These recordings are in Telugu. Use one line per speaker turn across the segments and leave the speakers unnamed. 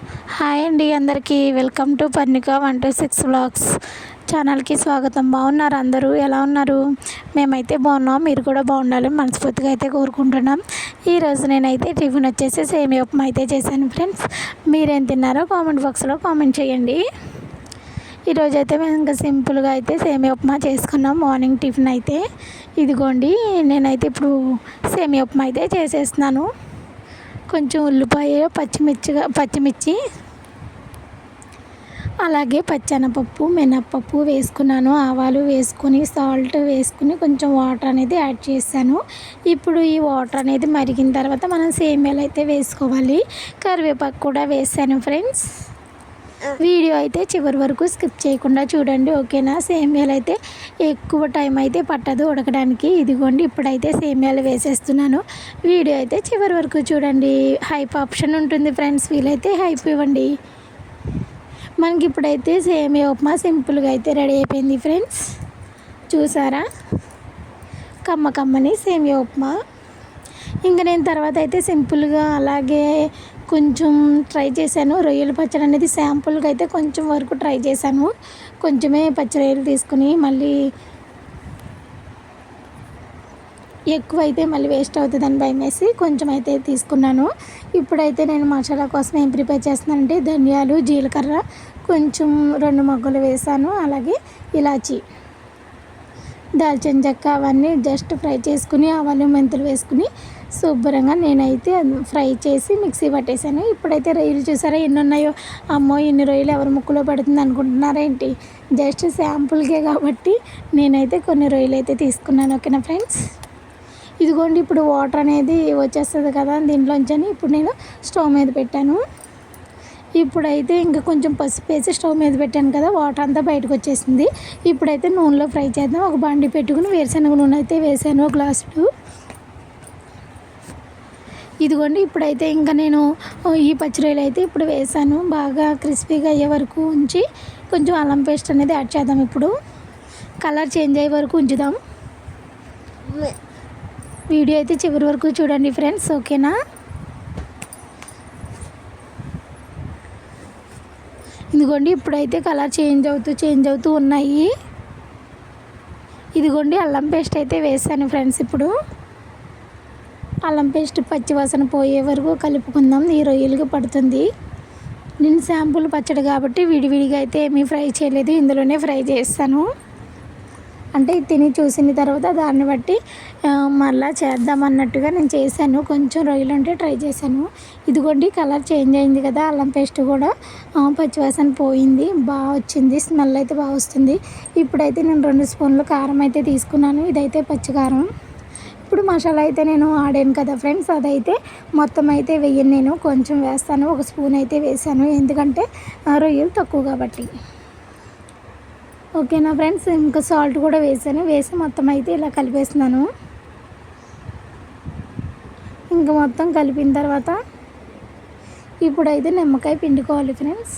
హాయ్ అండి అందరికీ వెల్కమ్ టు పర్ణిక 126 వ్లాగ్స్ ఛానల్కి స్వాగతం. బాగున్నారు అందరూ? ఎలా ఉన్నారు? మేమైతే బాగున్నాం, మీరు కూడా బాగుండాలని మనస్ఫూర్తిగా అయితే కోరుకుంటున్నాం. ఈరోజు నేనైతే టిఫిన్ వచ్చేసి సేమియా ఉప్మా అయితే చేశాను ఫ్రెండ్స్. మీరేం తిన్నారో కామెంట్ బాక్స్లో కామెంట్ చేయండి. ఈరోజు అయితే మేము ఇంకా సింపుల్గా అయితే సేమియా ఉప్మా చేసుకున్నాం. మార్నింగ్ టిఫిన్ అయితే ఇదిగోండి, నేనైతే ఇప్పుడు సేమియా ఉప్మా అయితే చేసేస్తున్నాను. కొంచెం ఉల్లిపాయ పచ్చిమిర్చి అలాగే పచ్చెనపప్పు మినప్పప్పు వేసుకున్నాను. ఆవాలు వేసుకొని సాల్ట్ వేసుకుని కొంచెం వాటర్ అనేది యాడ్ చేశాను. ఇప్పుడు ఈ వాటర్ అనేది మరిగిన తర్వాత మనం సేమియాలు అయితే వేసుకోవాలి. కరివేపాకు కూడా వేసాను ఫ్రెండ్స్. వీడియో అయితే చివరి వరకు స్కిప్ చేయకుండా చూడండి, ఓకేనా? సేమియాలు అయితే ఎక్కువ టైం అయితే పట్టదు ఉడకడానికి. ఇదిగోండి, ఇప్పుడైతే సేమియాలు వేసేస్తున్నాను. వీడియో అయితే చివరి వరకు చూడండి. హైప్ ఆప్షన్ ఉంటుంది ఫ్రెండ్స్, వీలైతే హైప్ ఇవ్వండి. మనకి ఇప్పుడైతే సేమియా ఉప్మా సింపుల్గా అయితే రెడీ అయిపోయింది ఫ్రెండ్స్. చూసారా, కమ్మని సేమియా ఉప్మా. ఇంకా నేను తర్వాత అయితే సింపుల్గా అలాగే కొంచెం ట్రై చేశాను. రొయ్యల పచ్చడి అనేది శాంపుల్గా అయితే కొంచెం వరకు ట్రై చేశాను. కొంచెమే పచ్చి రొయ్యలు తీసుకుని మళ్ళీ ఎక్కువైతే మళ్ళీ వేస్ట్ అవుతుందని భయం వేసి కొంచెం అయితే తీసుకున్నాను. ఇప్పుడైతే నేను మసాలా కోసం ఏం ప్రిపేర్ చేస్తున్నానంటే ధనియాలు, జీలకర్ర, కొంచెం 2 మొగ్గలు వేసాను. అలాగే ఇలాచి, దాల్చిన చెక్క అవన్నీ జస్ట్ ఫ్రై చేసుకుని ఆవాలు మెంతులు వేసుకుని శుభ్రంగా నేనైతే ఫ్రై చేసి మిక్సీ పట్టేశాను. ఇప్పుడైతే రొయ్యలు చూసారా ఎన్ని ఉన్నాయో. అమ్మో, ఇన్ని రొయ్యలు ఎవరి ముక్కులో పడుతుంది అనుకుంటున్నారేంటి? జస్ట్ శాంపుల్కే కాబట్టి నేనైతే కొన్ని రొయ్యలు అయితే తీసుకున్నాను, ఓకేనా ఫ్రెండ్స్? ఇదిగోండి, ఇప్పుడు వాటర్ అనేది వచ్చేస్తుంది కదా దీంట్లోంచి అని ఇప్పుడు నేను స్టవ్ మీద పెట్టాను. ఇప్పుడైతే ఇంకా కొంచెం పసుపు వేసి స్టవ్ మీద పెట్టాను కదా, వాటర్ అంతా బయటకు వచ్చేసింది. ఇప్పుడైతే నూనెలో ఫ్రై చేద్దాం. ఒక బాండి పెట్టుకుని వేరుశనగ నూనె అయితే వేసాను, ఒక గ్లాసుడు. ఇదిగోండి, ఇప్పుడైతే ఇంకా నేను ఈ పచ్చిరొయ్యలు అయితే ఇప్పుడు వేసాను. బాగా క్రిస్పీగా అయ్యే వరకు ఉంచి కొంచెం అల్లం పేస్ట్ అనేది యాడ్ చేద్దాం. ఇప్పుడు కలర్ చేంజ్ అయ్యే వరకు ఉంచుదాం. వీడియో అయితే చివరి వరకు చూడండి ఫ్రెండ్స్, ఓకేనా? ఇదిగోండి, ఇప్పుడైతే కలర్ చేంజ్ అవుతూ ఉన్నాయి. ఇదిగోండి, అల్లం పేస్ట్ అయితే వేసాను ఫ్రెండ్స్. ఇప్పుడు అల్లం పేస్ట్ పచ్చివాసన పోయే వరకు కలుపుకుందాం. ఈ రొయ్యలుగా పడుతుంది. నేను శాంపుల్ పచ్చడి కాబట్టి విడివిడిగా అయితే ఏమీ ఫ్రై చేయలేదు, ఇందులోనే ఫ్రై చేస్తాను. అంటే తిని చూసిన తర్వాత దాన్ని బట్టి మళ్ళీ చేద్దాం అన్నట్టుగా నేను చేశాను. కొంచెం రొయ్యలు అంటే ట్రై చేశాను. ఇదిగోండి, కలర్ చేంజ్ అయింది కదా, అల్లం పేస్ట్ కూడా పచ్చివాసన పోయింది, బాగా వచ్చింది, స్మెల్ అయితే బాగా వస్తుంది. ఇప్పుడైతే నేను 2 స్పూన్లు కారం అయితే తీసుకున్నాను. ఇదైతే పచ్చికారం. ఇప్పుడు మసాలా అయితే నేను ఆడాను కదా ఫ్రెండ్స్, అదైతే మొత్తం అయితే వేయను, నేను కొంచెం వేస్తాను. 1 స్పూన్ అయితే వేసాను, ఎందుకంటే రొయ్యలు తక్కువ కాబట్టి, ఓకేనా ఫ్రెండ్స్? ఇంకా సాల్ట్ కూడా వేసి మొత్తం అయితే ఇలా కలిపేస్తున్నాను. ఇంకా మొత్తం కలిపిన తర్వాత ఇప్పుడైతే నిమ్మకాయ పిండుకోవాలి ఫ్రెండ్స్.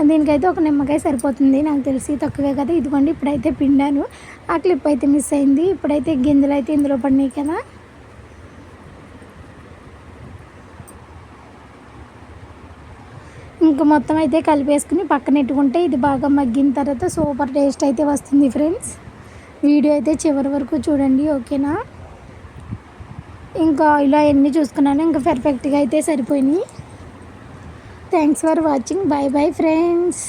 దీనికైతే ఒక నిమ్మకాయ సరిపోతుంది, నాకు తెలిసి తక్కువే కదా. ఇదిగోండి, ఇప్పుడైతే పిండాను. ఆ క్లిప్ అయితే మిస్ అయింది. ఇప్పుడైతే గింజలు అయితే ఇందులో పడినాయి కదా. ఇంకా మొత్తం అయితే కలిపేసుకుని పక్కన పెట్టుకుంటే ఇది బాగా మగ్గిన తర్వాత సూపర్ టేస్ట్ అయితే వస్తుంది ఫ్రెండ్స్. వీడియో అయితే చివరి వరకు చూడండి, ఓకేనా? ఇంకా ఇలా ఎన్ని చూసుకున్నాను, ఇంకా పర్ఫెక్ట్గా అయితే సరిపోయినాయి. Thanks for watching. Bye bye friends.